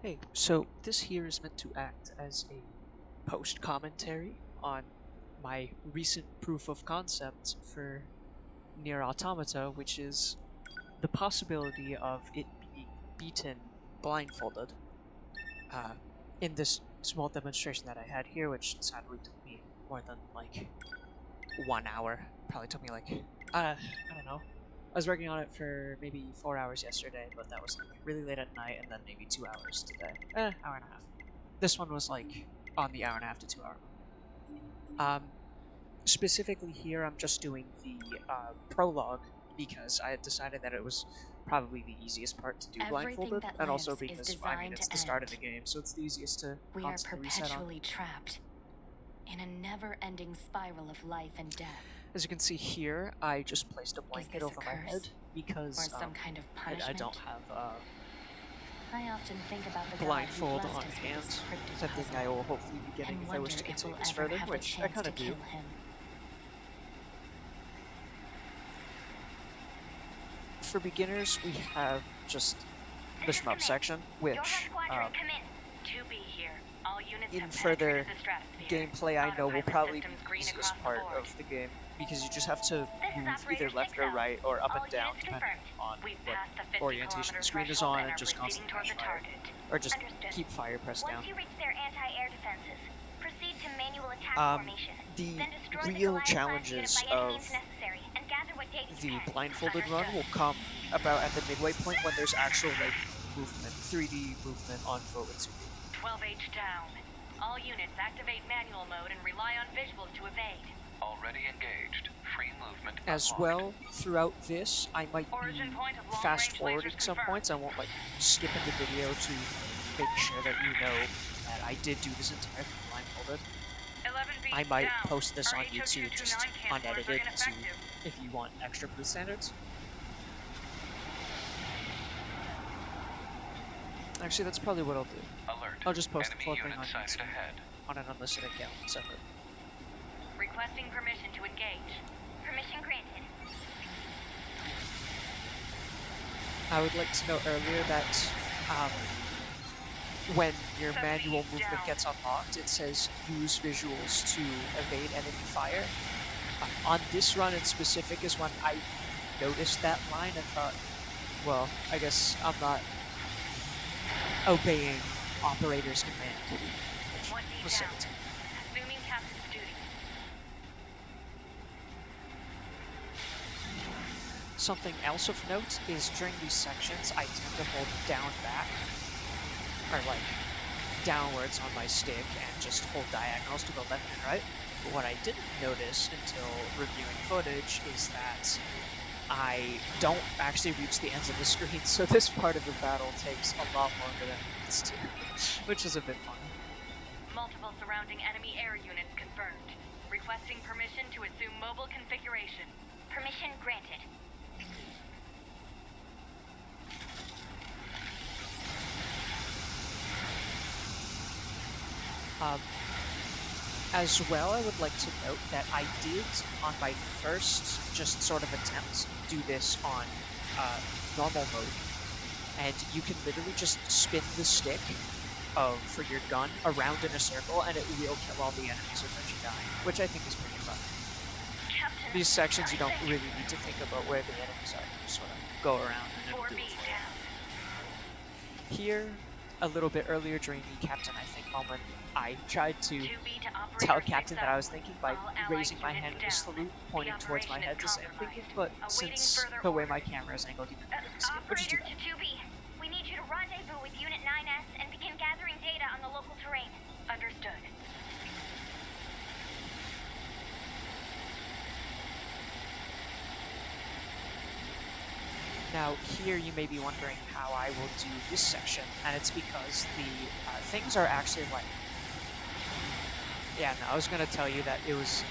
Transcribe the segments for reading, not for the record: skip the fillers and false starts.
Hey, so this here is meant to act as a post-commentary on my recent proof of concept for Nier Automata, which is the possibility of it being beaten blindfolded. In this small demonstration that I had here, which sadly took me more than like 1 hour, probably took me like, I don't know. I was working on it for maybe 4 hours yesterday, but that was like really late at night, and then maybe 2 hours today. Hour and a half. This one was like on the hour and a half to 2 hour mark. Specifically here, I'm just doing the prologue because I had decided that it was probably the easiest part to do blindfolded, and also because I mean it's the start of the game, so it's the easiest to We are constantly reset on. perpetually trapped in a never-ending spiral of life and death. As you can see here, I just placed a blanket over my head because or some kind of punishment? I don't have I often think about the blindfold God who on blessed us with hand. this cryptic Something puzzle, I will hopefully be getting and if I wish to wonder if continue we'll this ever further, have the which I chance kind to of do. kill him. For beginners, we have just the shmup section, which in further gameplay I know will probably be the easiest part of the game, because you just have to move either left or right or up and down depending on what orientation the screen is on, and just constantly press fire. Or just keep fire pressed down. Once you reach their anti-air defenses, proceed to manual attack formation. The Then destroy real the challenges by any of means necessary, and gather what data you the can. blindfolded run will come about at the midway point when there's actual like movement, 3D movement on foot with 2D. 12H down. All units activate manual mode and rely on visuals to evade. Already engaged. Free movement As unlocked. well, throughout this, I might be Origin point of long-range fast forwarding lasers some confirmed. points. I won't like skip into video to make sure that you know that I did do this entire thing blindfolded. 11 beats I might down. post this Our on YouTube HO229 just cancelers are unedited to, ineffective. if you want extra boost standards. Actually, that's probably what I'll do. Alert. I'll just post the Enemy full thing unit on sighted YouTube ahead. on an unlisted account separate. Requesting permission to engage. Permission granted. I would like to note earlier that when your 70 manual movement down. gets unlocked, it says use visuals to evade enemy fire. On this run in specific is when I noticed that line and thought, well, I guess I'm not obeying operator's command, which 1 was down. 17. Assuming captain's duty. Something else of note is during these sections, I tend to hold down back, or like downwards on my stick, and just hold diagonals to the left and right. But what I didn't notice until reviewing footage is that I don't actually reach the ends of the screen, so this part of the battle takes a lot longer than it needs to, which is a bit fun. Multiple surrounding enemy air units confirmed. Requesting permission to assume mobile configuration. Permission granted. As well, I would like to note that I did, on my first just sort of attempt, do this on normal mode, and you can literally just spin the stick for your gun around in a circle, and it will kill all the enemies without you dying, which I think is pretty fun. Captain. These sections, you don't really need to think about where the enemies are. You just sort of go around and it'll 4 do it beats for you. down. Here, a little bit earlier during the Captain, I think, moment, I tried to 2B to operator tell Captain 6 that I was thinking by All allied raising my units hand in a down. salute, pointing The towards my operation head is to say I'm thinking, compromised. but Awaiting since further the way my orders. camera is angled, you can really see it. We'll just do Operator that. to 2B. We need you to rendezvous with Unit 9S and begin gathering data on the local terrain. Understood. Now, here you may be wondering how I will do this section, and it's because the things are actually like... Yeah, no, I was going to tell you that it was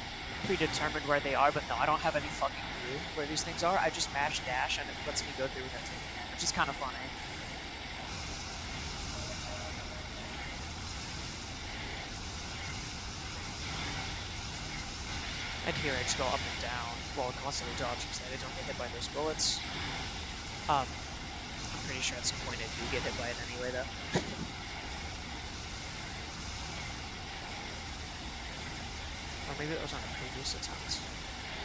predetermined where they are, but no, I don't have any fucking clue where these things are. I just mash dash, and it lets me go through without taking damage, which is kind of funny. And here I just go up and down while constantly dodging so that I don't get hit by those bullets. I'm pretty sure at some point I do get hit by it anyway, though. Or maybe that was on the previous attempts.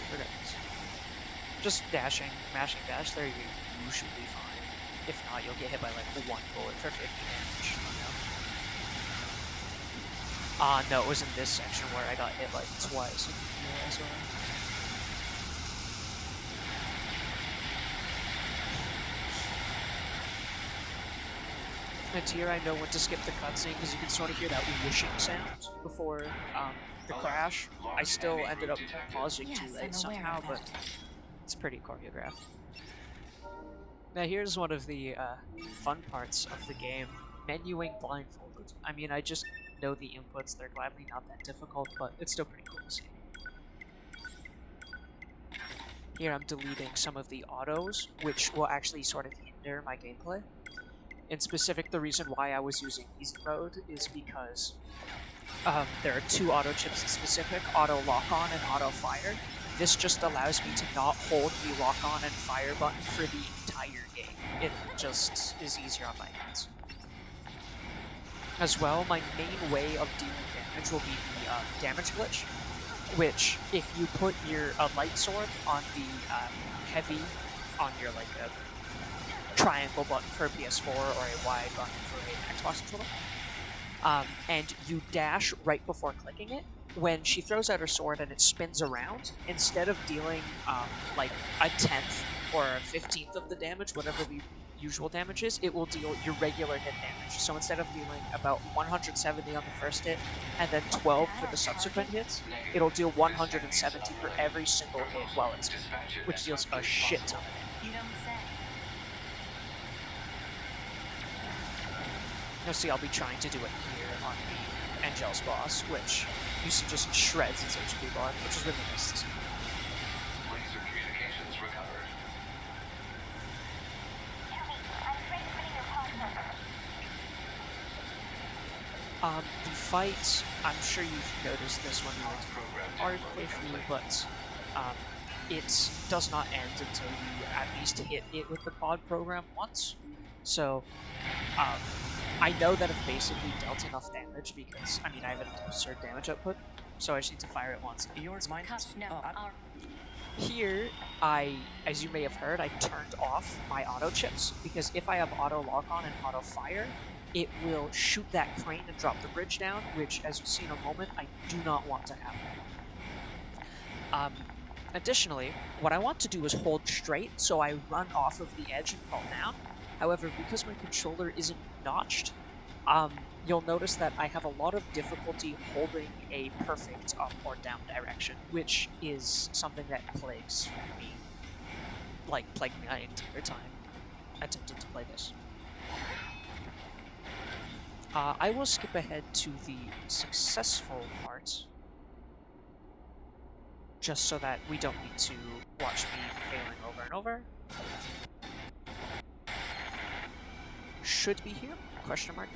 Regardless. Just dashing, mashing dash there, you're usually fine. If not, you'll get hit by like one bullet for 50 damage. No, it was in this section where I got hit like twice. And here I know when to skip the cutscene because you can sort of hear that whooshing sound before the crash. I still ended up pausing too late somehow, but it's pretty choreographed. Now here's one of the fun parts of the game, menuing blindfolded. I mean, I just know the inputs, they're gladly not that difficult, but it's still pretty cool to see. Here I'm deleting some of the autos, which will actually sort of hinder my gameplay. In specific, the reason why I was using easy mode is because there are two auto chips in specific, auto lock-on and auto fire. This just allows me to not hold the lock-on and fire button for the entire game. It just is easier on my hands. As well, my main way of dealing damage will be the damage glitch, which if you put your light sword on the heavy, on your like a triangle button for a PS4 or a Y button for an Xbox controller, and you dash right before clicking it, when she throws out her sword and it spins around, instead of dealing like a 10th or a 15th of the damage, whatever the usual damage is, it will deal your regular hit damage. So instead of dealing about 170 on the first hit and then 12 for the subsequent hits, it'll deal 170 for every single hit while it's spinning, which deals a shit ton of damage. You don't say. You'll see I'll be trying to do it here on the Angel's boss, which you see just shreds its HP bar, which is really nice to see. Laser communications recovered. The fight, I'm sure you've noticed this when you went to the playthrough, but it does not end until you at least hit it with the pod program once. So, I know that I've basically dealt enough damage because, I mean, I have an absurd damage output, so I just need to fire it once. Yours, mine. Here, as you may have heard, I turned off my auto chips, because if I have auto lock-on and auto fire, it will shoot that crane and drop the bridge down, which, as you'll see in a moment, I do not want to happen. Additionally, what I want to do is hold straight, so I run off of the edge and fall down. However, because my controller isn't notched, you'll notice that I have a lot of difficulty holding a perfect up or down direction, which is something that plagues me, like plagued me my entire time attempting to play this. I will skip ahead to the successful part, just so that we don't need to watch me failing over and over. Should be here? Question mark.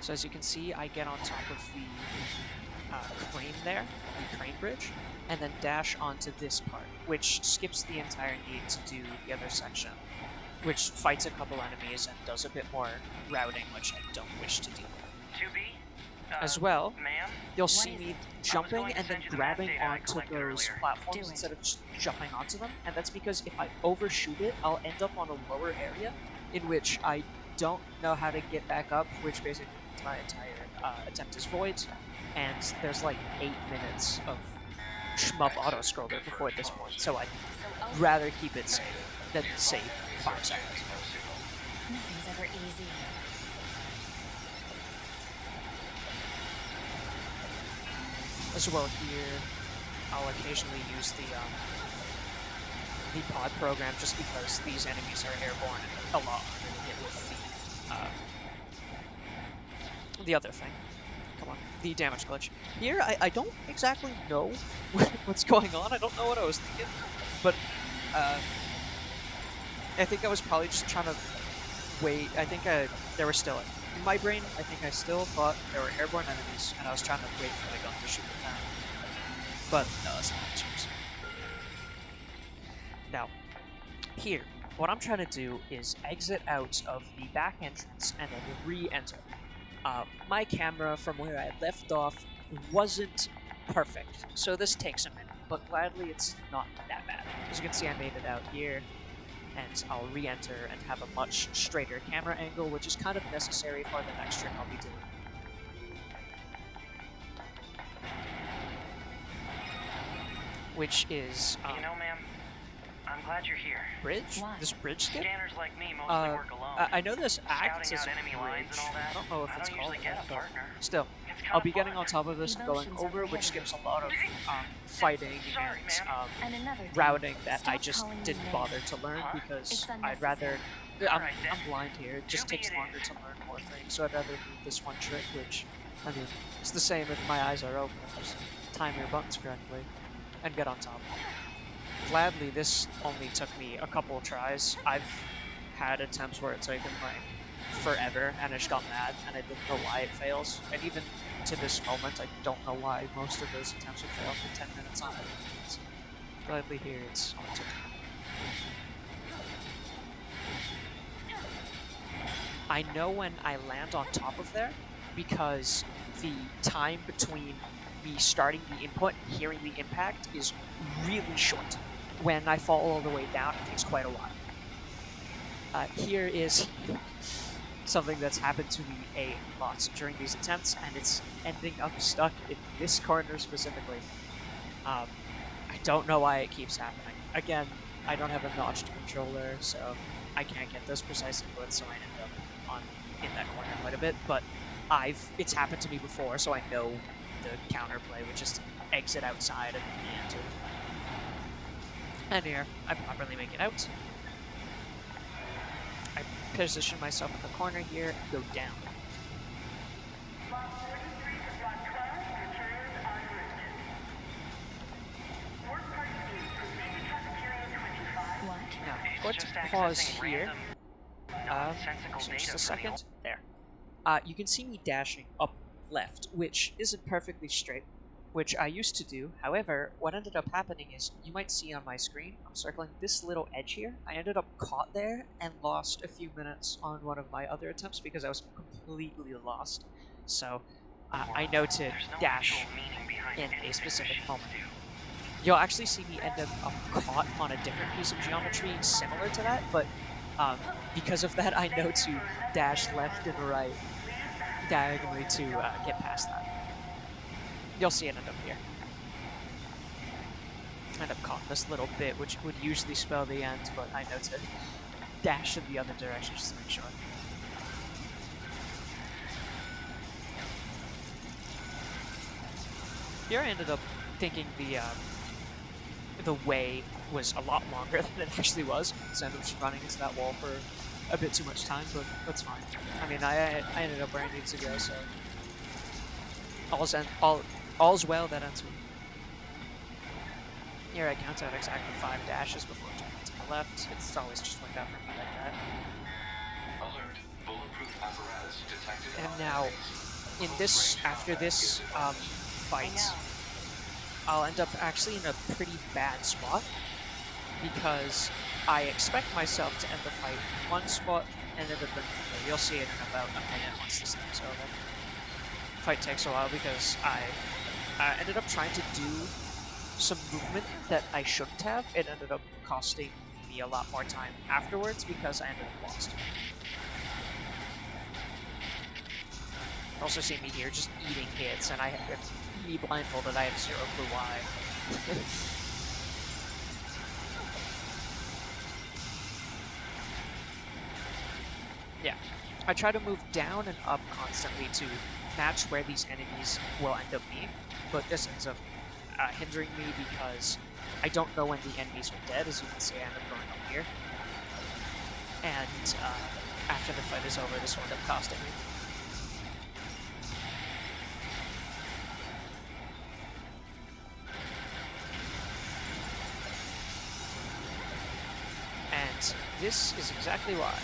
So as you can see, I get on top of the crane there, the crane bridge, and then dash onto this part, which skips the entire need to do the other section, which fights a couple enemies and does a bit more routing, which I don't wish to deal with. 2B? As well, Ma'am? you'll see me jumping going to and then send you the grabbing map data I onto collected those earlier. platforms Do it. instead of just jumping onto them, and that's because if I overshoot it, I'll end up on a lower area in which I don't know how to get back up, which basically means my entire attempt is void, and there's like 8 minutes of shmup auto-scroller before this point, so I'd rather keep it safe than save 5 seconds. Nothing's ever easy. As well here, I'll occasionally use the pod program just because these enemies are airborne and a lot harder to hit with the other thing. Come on, the damage glitch. Here, I don't exactly know what's going on. I don't know what I was thinking, but I think I was probably just trying to wait. I think there were still in my brain. I think I still thought there were airborne enemies, and I was trying to wait for the gun to shoot them down. But no, that's not the case. Now, here, what I'm trying to do is exit out of the back entrance and then re-enter. My camera from where I left off wasn't perfect, so this takes a minute, but gladly it's not that bad. As you can see, I made it out here, and I'll re-enter and have a much straighter camera angle, which is kind of necessary for the next trick I'll be doing. Which is, You know, ma'am, I'm glad you're here. bridge? Why? This bridge skip? Scanners like me mostly work alone. I know this acts Scouting as out a enemy lines bridge. and all that. I don't know if I it's don't called usually get that, a but partner. still. It's I'll kinda be getting fun. on top of this and going Emotions are over, which prohibited. skips a lot of fighting Sorry, and ma'am. And another thing, routing that I stop just calling me didn't names. bother to learn Huh? because It's I'd rather. I'm, Alright, then. I'm blind here. It just To be takes it longer is. to learn more things, so I'd rather do this one trick, which, I mean, it's the same if my eyes are open. Just time your buttons correctly and get on top. Gladly, this only took me a couple tries. I've had attempts where it's taken like forever, and I just got mad, and I didn't know why it fails. And even to this moment, I don't know why most of those attempts would fail for 10 minutes on it. So, gladly here, it's only took me. I know when I land on top of there because the time between me starting the input and hearing the impact is really short. When I fall all the way down, it takes quite a while. Here is something that's happened to me a lot during these attempts, and it's ending up stuck in this corner specifically. I don't know why it keeps happening. Again, I don't have a notched controller, so I can't get those precise inputs, so I end up in that corner quite a bit, but it's happened to me before, so I know the counterplay, which is to exit outside and re-enter. And here, I properly make it out. I position myself in the corner here and go down. What? Now, It's let's just pause accessing here. random, nonsensical So data just a from the second. old- There. You can see me dashing up left, which isn't perfectly straight, which I used to do. However, what ended up happening is, you might see on my screen, I'm circling this little edge here. I ended up caught there and lost a few minutes on one of my other attempts because I was completely lost. So, I know to There's no dash actual meaning behind in a anything specific machines moment. do. You'll actually see me end up caught on a different piece of geometry similar to that, but because of that, I know to dash left and right diagonally to get past that. You'll see it end up here. End up caught in this little bit, which would usually spell the end, but I know to dash in the other direction just to make sure. Here I ended up thinking the way was a lot longer than it actually was, so I ended up just running into that wall for a bit too much time, but that's fine. I mean, I ended up where I needed to go, so all's well that ends well. Here I count out exactly 5 dashes before turning to the left. It's always just like that for me, like that. Alert. Bulletproof apparatus detected. And on now, enemies. in Close this, range after combat this is advised. fight, I'll end up actually in a pretty bad spot because I expect myself to end the fight in one spot and end up in another. You'll see it in about a minute once this thing's over. Fight takes a while because I ended up trying to do some movement that I shouldn't have. It ended up costing me a lot more time afterwards because I ended up lost. Also see me here just eating hits, and it's me blindfolded, I have zero clue why. Yeah. I try to move down and up constantly to match where these enemies will end up being, but this ends up hindering me because I don't know when the enemies are dead. As you can see, I end up going up here. And after the fight is over, this will end up costing me. And this is exactly why.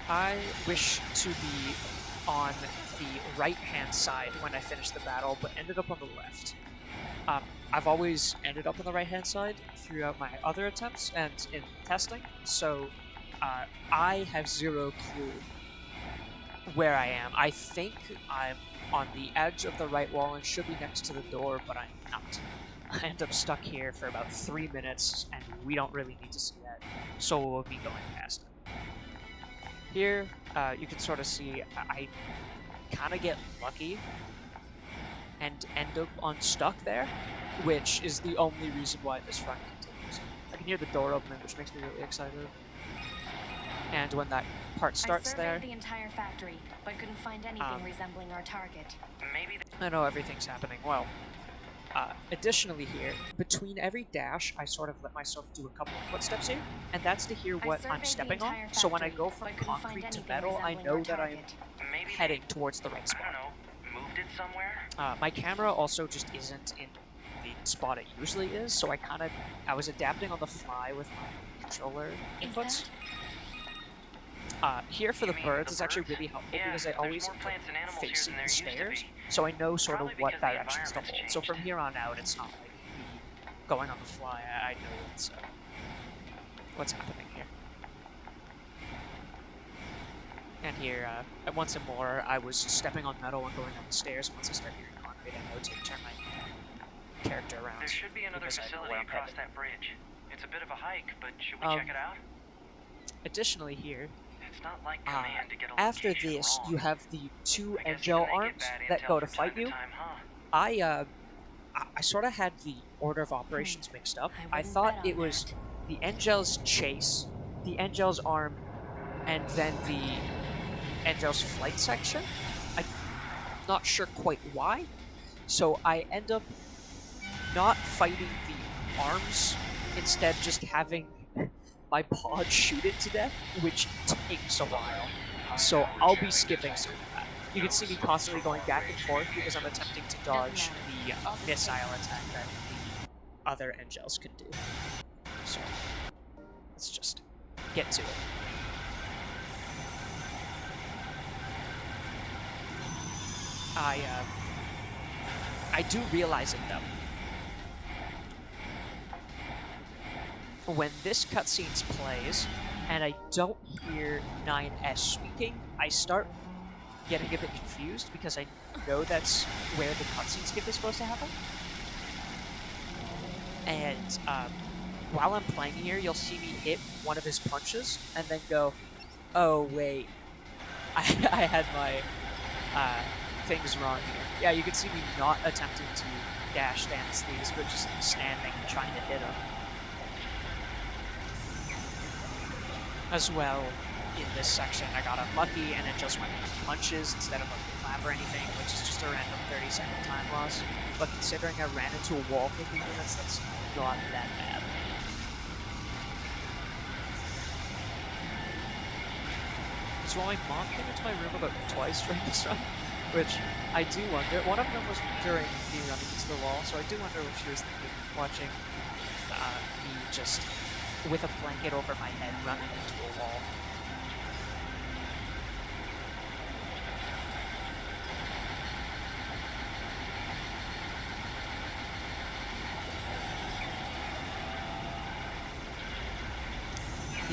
I wish to be on the right-hand side when I finished the battle, but ended up on the left. I've always ended up on the right-hand side throughout my other attempts and in testing, so I have zero clue where I am. I think I'm on the edge of the right wall and should be next to the door, but I'm not. I end up stuck here for about 3 minutes, and we don't really need to see that, so we'll be going past it. Here, you can sort of see I kind of get lucky and end up unstuck there, which is the only reason why this run continues. I can hear the door opening, which makes me really excited. And when that part starts there... I surveyed the entire factory, but couldn't find anything resembling our target. Maybe I know everything's happening well. Additionally here, between every dash, I sort of let myself do a couple of footsteps here, and that's to hear what I'm stepping on, so when I go from concrete to metal, I know that I'm heading towards the right spot. I don't know, moved it somewhere? My camera also just isn't in the spot it usually is, so I was adapting on the fly with my controller inputs. Here for the birds, it's actually really helpful because I always end up facing the stairs, so I know sort of what directions to hold. So from here on out, it's not like me going on the fly. I know what's happening here. And here, once more, I was stepping on metal and going up the stairs. Once I start hearing concrete, I know to turn my character around. There should be another facility across that bridge. It's a bit of a hike, but should we check it out? Additionally here, it's not like command to get a after location this, wrong. you have the two angel arms that go to fight you. I sort of had the order of operations mixed up. I thought it was the Angel's chase, the Angel's arm, and then the Angel's flight section. I'm not sure quite why. So I end up not fighting the arms, instead just having my pod shoot it to death, which takes a while. So I'll be skipping some of that. You can see me constantly going back and forth because I'm attempting to dodge the missile attack that the other Angels can do. So let's just get to it. I do realize it though. When this cutscene plays, and I don't hear 9S speaking, I start getting a bit confused because I know that's where the cutscene skip is supposed to happen. And while I'm playing here, you'll see me hit one of his punches and then go, oh wait, I had my things wrong here. Yeah, you can see me not attempting to dash dance these, but just standing and trying to hit him. As well, in this section, I got unlucky and it just went with punches instead of a clap or anything, which is just a random 30-second time loss. But considering I ran into a wall for 3 minutes, that's not that bad. So my mom came into my room about twice during this run, which I do wonder. One of them was during me running into the wall, so I do wonder what she was thinking, watching me just with a blanket over my head running into a wall.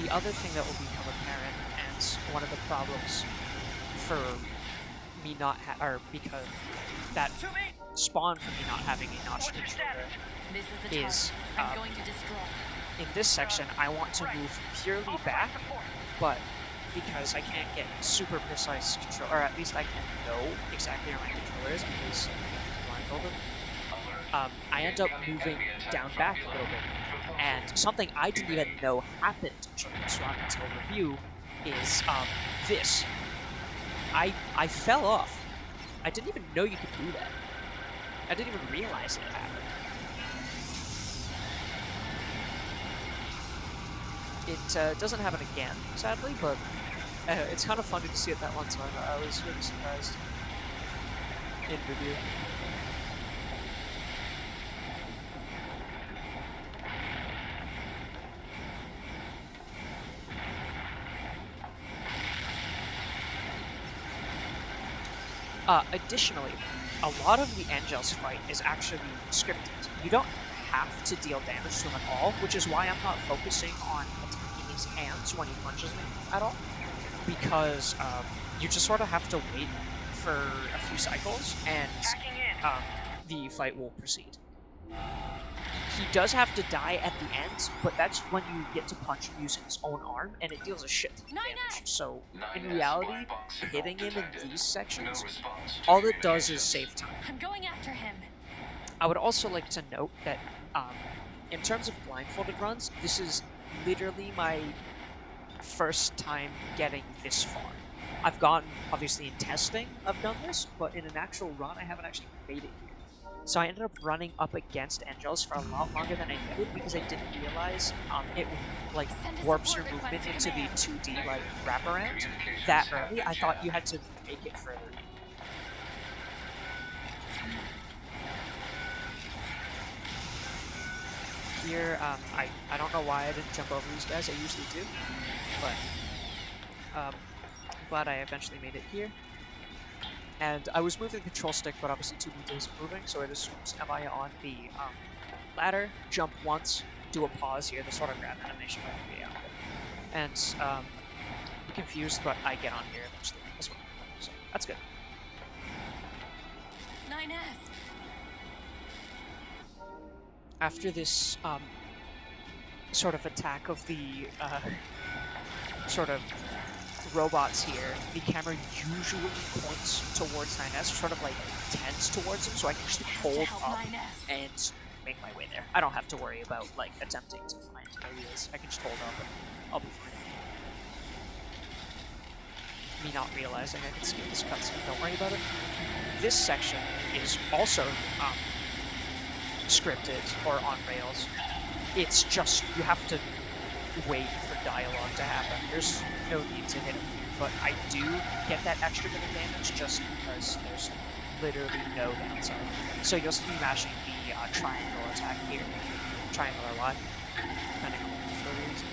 The other thing that will become apparent, and one of the problems for me not because that spawned for me not having a notch controller is I'm going to destroy. In this section, I want to move purely back, but because I can't get super precise control, or at least I can know exactly where my controller is because I'm blindfolded, I end up moving down back a little bit. And something I didn't even know happened during this run until review is this. I fell off. I didn't even know you could do that. I didn't even realize it happened. It doesn't happen again, sadly, but it's kind of funny to see it that one time. I was really surprised in review. Additionally, a lot of the Angels fight is actually scripted. You don't have to deal damage to him at all, which is why I'm not focusing on attacking his hands when he punches me at all, because you just sort of have to wait for a few cycles, and Hacking in. the fight will proceed. He does have to die at the end, but that's when you get to punch him using his own arm, and it deals a shit ton of damage. So, in 9S reality, black box signal hitting him in detected. these No sections, response to all it does is communications. save time. I'm going after him. I would also like to note that, in terms of blindfolded runs, this is literally my first time getting this far. I've gotten, obviously in testing, I've done this, but in an actual run, I haven't actually made it here. So I ended up running up against Angels for a lot longer than I needed because I didn't realize it like Send a warps your support movement request into to the command. 2D like wraparound Communications that have early. been I thought jammed. you had to make it further. Here, I don't know why I didn't jump over these guys. I usually do, but I'm glad I eventually made it here. And I was moving the control stick, but obviously 2D isn't moving, so it assumes am I on the ladder, jump once, do a pause here, the sort of grab animation might be out there. And I'm confused, but I get on here eventually as well. So that's good. 9S. After this sort of attack of the sort of robots here, the camera usually points towards 9S, sort of like tends towards him, so I can just hold help up 9S. and make my way there. I don't have to worry about like attempting to find where he is. I can just hold up and I'll be fine. Me not realizing I can skip this cutscene, don't worry about it. This section is also scripted or on rails. It's just, you have to wait for dialogue to happen. There's no need to hit him here, but I do get that extra bit of damage just because there's literally no downside. So you'll be mashing the triangle attack here, triangle or Y, depending on what the reason.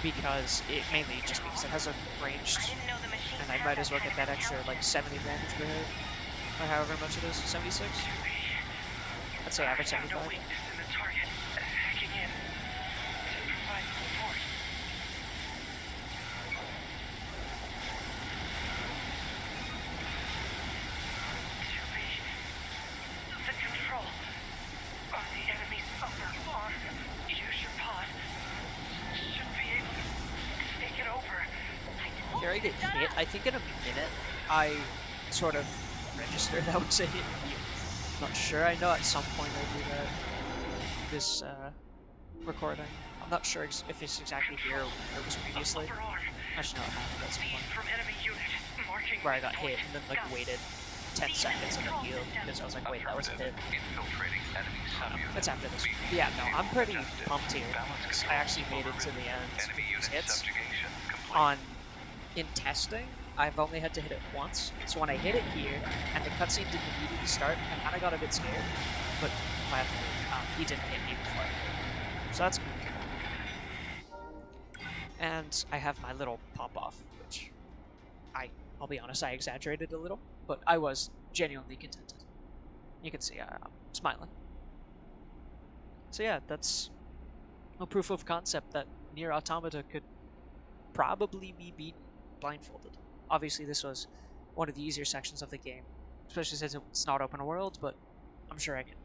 Because it mainly just because it has a ranged, I didn't know the machine and I had might as well that get kind that of extra like 70 damage per hit, or however much it is, 76? I'd say average I found a 75. weakness in the target. Hacking in. To provide support. To be the control of the enemy's upper arm. Use your pod. Should be able to take it over. Here I get hit. I think in a minute I sort of register that was a hit here. Not sure. I know at some point I do that. This recording. I'm not sure if it's exactly here or where it was previously. Upper arm. Actually, no, it happened at some Feed point from enemy unit. Marking where I got point. hit and then like waited 10 seconds and then healed because I was like, wait, that was a hit. Infiltrating enemy subunit. That's after this. But yeah, no, I'm pretty pumped here. I actually made it to the end Enemy with these unit hits. subjugation complete. In testing, I've only had to hit it once. So when I hit it here, and the cutscene didn't immediately start, I kind of got a bit scared. But gladly, he didn't hit me before I hit it. So that's good. And I have my little pop-off, which I'll be honest, I exaggerated a little, but I was genuinely contented. You can see I'm smiling. So yeah, that's a proof of concept that Nier Automata could probably be beaten blindfolded. Obviously, this was one of the easier sections of the game, especially since it's not open world, but I'm sure I can